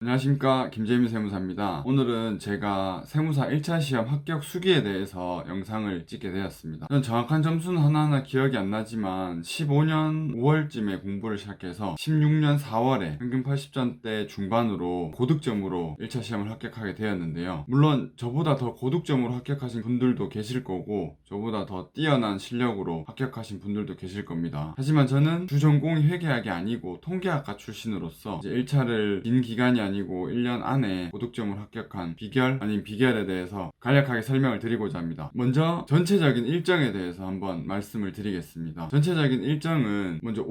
안녕하십니까, 김재민 세무사입니다. 오늘은 제가 세무사 1차 시험 합격 수기에 대해서 영상을 찍게 되었습니다. 저는 정확한 점수는 하나하나 기억이 안 나지만 15년 5월쯤에 공부를 시작해서 16년 4월에 평균 80점대 중반으로 고득점으로 1차 시험을 합격하게 되었는데요. 물론 저보다 더 고득점으로 합격하신 분들도 계실 거고 저보다 더 뛰어난 실력으로 합격하신 분들도 계실 겁니다. 하지만 저는 주전공이 회계학이 아니고 통계학과 출신으로서 이제 1차를 긴 기간이 아니고 1년 안에 고득점을 합격한 비결 아닌 비결에 대해서 간략하게 설명을 드리고자 합니다. 먼저 전체적인 일정에 대해서 한번 말씀을 드리겠습니다. 전체적인 일정은 먼저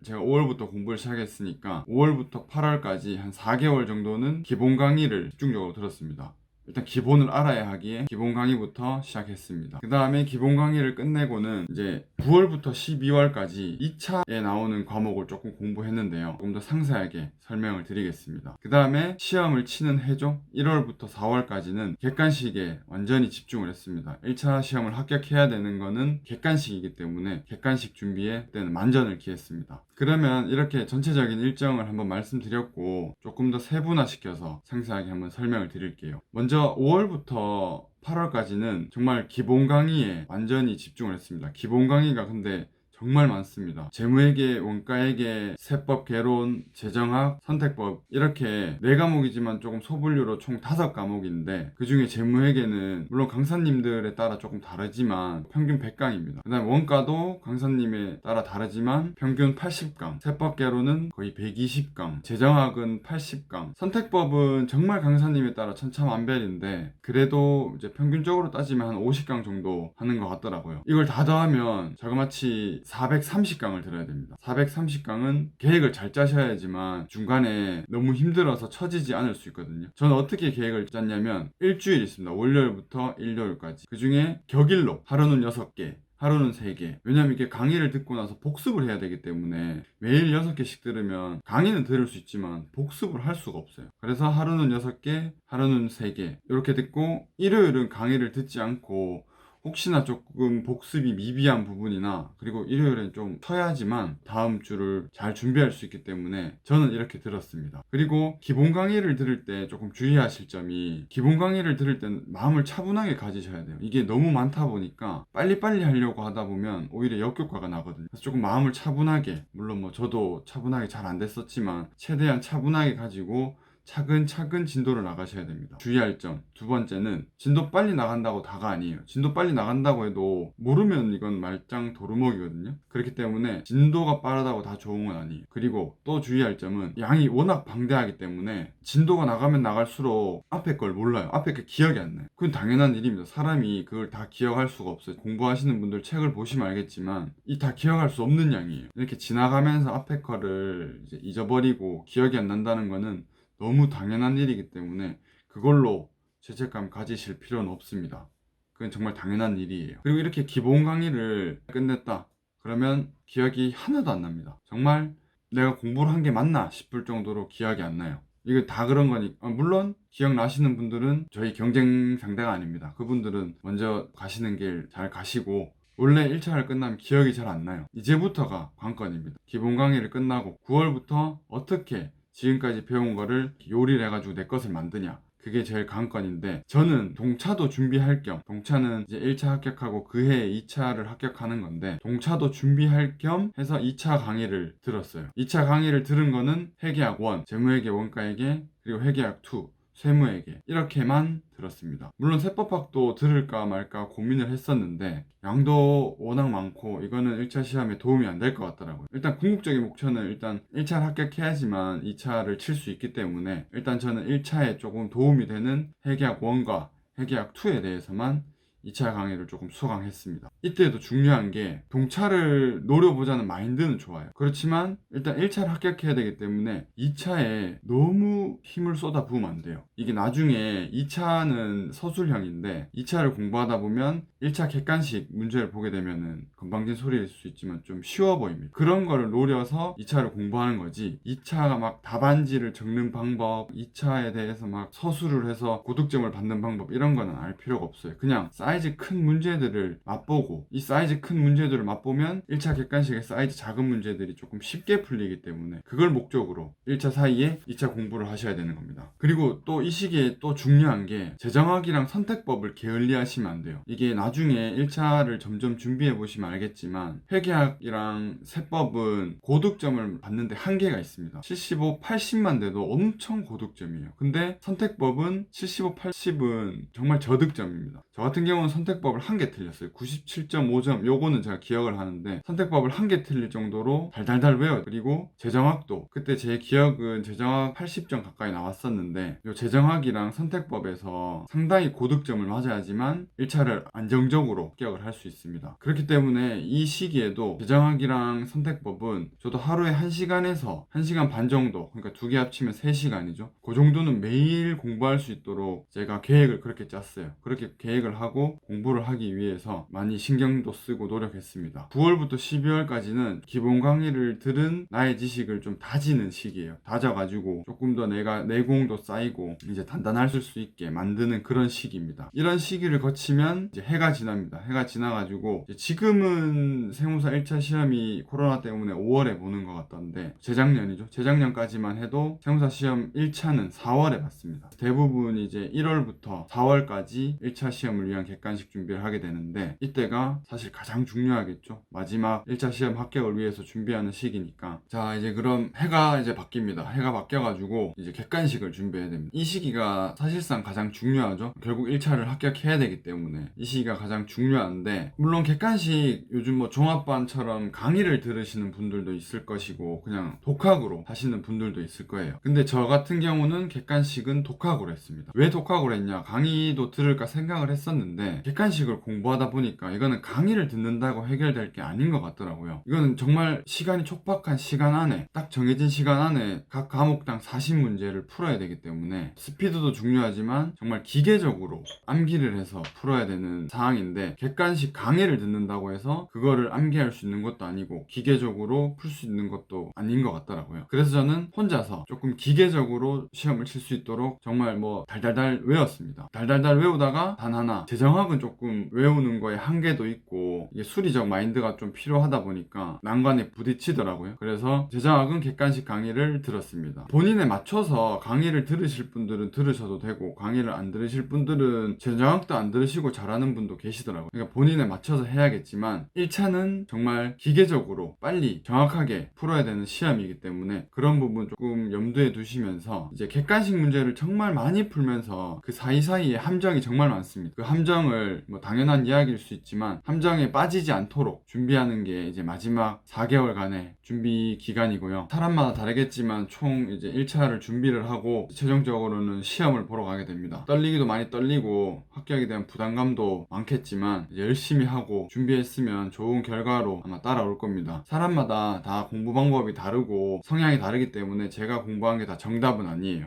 제가 5월부터 공부를 시작했으니까 5월부터 8월까지 한 4개월 정도는 기본 강의를 집중적으로 들었습니다. 일단 기본을 알아야 하기에 기본 강의부터 시작했습니다. 그 다음에 기본 강의를 끝내고는 이제 9월부터 12월까지 2차에 나오는 과목을 조금 공부했는데요. 조금 더 상세하게 설명을 드리겠습니다. 그 다음에 시험을 치는 해종 1월부터 4월까지는 객관식에 완전히 집중을 했습니다. 1차 시험을 합격해야 되는 거는 객관식이기 때문에 객관식 준비에 그때는 만전을 기했습니다. 그러면 이렇게 전체적인 일정을 한번 말씀드렸고 조금 더 세분화시켜서 상세하게 한번 설명을 드릴게요. 먼저 5월부터 8월까지는 정말 기본 강의에 완전히 집중을 했습니다. 기본 강의가 근데 정말 많습니다. 재무회계, 원가회계, 세법, 개론, 재정학, 선택법 이렇게 4과목이지만 조금 소분류로 총 5과목인데 그 중에 재무회계는 물론 강사님들에 따라 조금 다르지만 평균 100강입니다. 그 다음에 원가도 강사님에 따라 다르지만 평균 80강, 세법, 개론은 거의 120강, 재정학은 80강, 선택법은 정말 강사님에 따라 천차만별인데 그래도 이제 평균적으로 따지면 한 50강 정도 하는 것 같더라고요. 이걸 다 더하면 저같이 430강을 들어야 됩니다. 430강은 계획을 잘 짜셔야지만 중간에 너무 힘들어서 처지지 않을 수 있거든요. 저는 어떻게 계획을 짰냐면 일주일 있습니다. 월요일부터 일요일까지. 그 중에 격일로 하루는 6개, 하루는 3개. 왜냐면 이게 강의를 듣고 나서 복습을 해야 되기 때문에 매일 6개씩 들으면 강의는 들을 수 있지만 복습을 할 수가 없어요. 그래서 하루는 6개, 하루는 3개 이렇게 듣고 일요일은 강의를 듣지 않고 혹시나 조금 복습이 미비한 부분이나 그리고 일요일엔 좀 쉬어야지만 다음 주를 잘 준비할 수 있기 때문에 저는 이렇게 들었습니다. 그리고 기본 강의를 들을 때 조금 주의하실 점이 기본 강의를 들을 땐 마음을 차분하게 가지셔야 돼요. 이게 너무 많다 보니까 빨리빨리 하려고 하다 보면 오히려 역효과가 나거든요. 그래서 조금 마음을 차분하게 물론 뭐 저도 차분하게 잘 안 됐었지만 최대한 차분하게 가지고 차근차근 진도를 나가셔야 됩니다. 주의할 점. 두 번째는 진도 빨리 나간다고 다가 아니에요. 진도 빨리 나간다고 해도 모르면 이건 말짱 도루묵이거든요. 그렇기 때문에 진도가 빠르다고 다 좋은 건 아니에요. 그리고 또 주의할 점은 양이 워낙 방대하기 때문에 진도가 나가면 나갈수록 앞에 걸 몰라요. 앞에 게 기억이 안 나요. 그건 당연한 일입니다. 사람이 그걸 다 기억할 수가 없어요. 공부하시는 분들 책을 보시면 알겠지만 이 다 기억할 수 없는 양이에요. 이렇게 지나가면서 앞에 거를 이제 잊어버리고 기억이 안 난다는 거는 너무 당연한 일이기 때문에 그걸로 죄책감 가지실 필요는 없습니다. 그건 정말 당연한 일이에요. 그리고 이렇게 기본 강의를 끝냈다. 그러면 기억이 하나도 안 납니다. 정말 내가 공부를 한 게 맞나 싶을 정도로 기억이 안 나요. 이거 다 그런 거니까 물론 기억나시는 분들은 저희 경쟁 상대가 아닙니다. 그분들은 먼저 가시는 길 잘 가시고 원래 1차를 끝나면 기억이 잘 안 나요. 이제부터가 관건입니다. 기본 강의를 끝나고 9월부터 어떻게 지금까지 배운 거를 요리를 해가지고 내 것을 만드냐. 그게 제일 관건인데 저는 동차도 준비할 겸 동차는 이제 1차 합격하고 그해 2차를 합격하는 건데 동차도 준비할 겸 해서 2차 강의를 들었어요. 2차 강의를 들은 거는 회계학 1, 재무회계 원가회계 그리고 회계학 2 세무회계 이렇게만 들었습니다. 물론 세법학도 들을까 말까 고민을 했었는데 양도 워낙 많고 이거는 1차 시험에 도움이 안 될 것 같더라고요. 일단 궁극적인 목표는 일단 1차를 합격해야지만 2차를 칠 수 있기 때문에 일단 저는 1차에 조금 도움이 되는 회계학 1과 회계학 2에 대해서만 2차 강의를 조금 수강했습니다. 이때도 중요한 게 동차를 노려보자는 마인드는 좋아요. 그렇지만 일단 1차를 합격해야 되기 때문에 2차에 너무 힘을 쏟아 부으면 안 돼요. 이게 나중에 2차는 서술형인데 2차를 공부하다 보면 1차 객관식 문제를 보게 되면은 건방진 소리일 수 있지만 좀 쉬워 보입니다. 그런 거를 노려서 2차를 공부하는 거지 2차가 막 답안지를 적는 방법 2차에 대해서 막 서술을 해서 고득점을 받는 방법 이런 거는 알 필요가 없어요. 그냥 사이즈 큰 문제들을 맛보고, 이 사이즈 큰 문제들을 맛보면 1차 객관식의 사이즈 작은 문제들이 조금 쉽게 풀리기 때문에 그걸 목적으로 1차 사이에 2차 공부를 하셔야 되는 겁니다. 그리고 또 이 시기에 또 중요한 게 재정학이랑 선택법을 게을리하시면 안 돼요. 이게 나중에 1차를 점점 준비해 보시면 알겠지만 회계학이랑 세법은 고득점을 받는데 한계가 있습니다. 75, 80만 돼도 엄청 고득점이에요. 근데 선택법은 75, 80은 정말 저득점입니다. 저 같은 경우는 선택법을 한 개 틀렸어요. 97.5점. 요거는 제가 기억을 하는데 선택법을 한 개 틀릴 정도로 달달달 외워요. 그리고 재정학도 그때 제 기억은 재정학 80점 가까이 나왔었는데 요 재정학이랑 선택법에서 상당히 고득점을 맞아야지만 1차를 안정적으로 합격을 할 수 있습니다. 그렇기 때문에 이 시기에도 재정학이랑 선택법은 저도 하루에 1시간에서 1시간 반 정도, 그러니까 두 개 합치면 3시간이죠. 그 정도는 매일 공부할 수 있도록 제가 계획을 그렇게 짰어요. 그렇게 계획을 하고 공부를 하기 위해서 많이 신경도 쓰고 노력했습니다. 9월부터 12월까지는 기본 강의를 들은 나의 지식을 좀 다지는 시기예요. 다져가지고 조금 더 내가 내공도 쌓이고 이제 단단할 수 있게 만드는 그런 시기입니다. 이런 시기를 거치면 이제 해가 지납니다. 해가 지나가지고 지금은 세무사 1차 시험이 코로나 때문에 5월에 보는 것 같던데 재작년이죠. 재작년까지만 해도 세무사 시험 1차는 4월에 봤습니다. 대부분 이제 1월부터 4월까지 1차 시험을 위한 객관식 준비를 하게 되는데 이때가 사실 가장 중요하겠죠. 마지막 1차 시험 합격을 위해서 준비하는 시기니까. 자, 이제 그럼 해가 이제 바뀝니다. 해가 바뀌어가지고 이제 객관식을 준비해야 됩니다. 이 시기가 사실상 가장 중요하죠. 결국 1차를 합격해야 되기 때문에 이 시기가 가장 중요한데, 물론 객관식 요즘 뭐 종합반처럼 강의를 들으시는 분들도 있을 것이고 그냥 독학으로 하시는 분들도 있을 거예요. 근데 저 같은 경우는 객관식은 독학으로 했습니다. 왜 독학으로 했냐? 강의도 들을까 생각을 했었는데 객관식을 공부하다 보니까 이거는 강의를 듣는다고 해결될 게 아닌 것 같더라고요. 이거는 정말 시간이 촉박한 시간 안에, 딱 정해진 시간 안에 각 과목당 40문제를 풀어야 되기 때문에 스피드도 중요하지만 정말 기계적으로 암기를 해서 풀어야 되는 상황인데, 객관식 강의를 듣는다고 해서 그거를 암기할 수 있는 것도 아니고 기계적으로 풀 수 있는 것도 아닌 것 같더라고요. 그래서 저는 혼자서 조금 기계적으로 시험을 칠 수 있도록 정말 뭐 달달달 외웠습니다. 달달달 외우다가 단 하나, 재정학은 조금 외우는 거에 한계도 있고 이게 수리적 마인드가 좀 필요하다 보니까 난관에 부딪히더라고요. 그래서 재정학은 객관식 강의를 들었습니다. 본인에 맞춰서 강의를 들으실 분들은 들으셔도 되고 강의를 안 들으실 분들은 재정학도 안 들으시고 잘하는 분도 계시더라고요. 그러니까 본인에 맞춰서 해야겠지만 1차는 정말 기계적으로 빨리 정확하게 풀어야 되는 시험이기 때문에 그런 부분 조금 염두에 두시면서 이제 객관식 문제를 정말 많이 풀면서 그 사이사이에 함정이 정말 많습니다. 그 함정을 뭐 당연한 이야기일 수 있지만 함정에 빠지지 않도록 준비하는 게 이제 마지막 4개월간의 준비 기간이고요. 사람마다 다르겠지만 총 이제 1차를 준비를 하고 최종적으로는 시험을 보러 가게 됩니다. 떨리기도 많이 떨리고 합격에 대한 부담감도 많겠지만 열심히 하고 준비했으면 좋은 결과로 아마 따라올 겁니다. 사람마다 다 공부 방법이 다르고 성향이 다르기 때문에 제가 공부한 게 다 정답은 아니에요.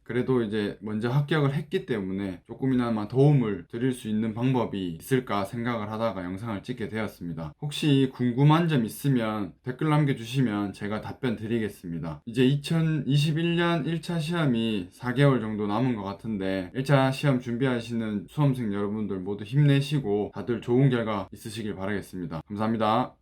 그래도 이제 먼저 합격을 했기 때문에 조금이나마 도움을 드릴 수 있는 방법이 있을까 생각을 하다가 영상을 찍게 되었습니다. 혹시 궁금한 점 있으면 댓글 남겨주시면 제가 답변 드리겠습니다. 이제 2021년 1차 시험이 4개월 정도 남은 것 같은데 1차 시험 준비하시는 수험생 여러분들 모두 힘내시고 다들 좋은 결과 있으시길 바라겠습니다. 감사합니다.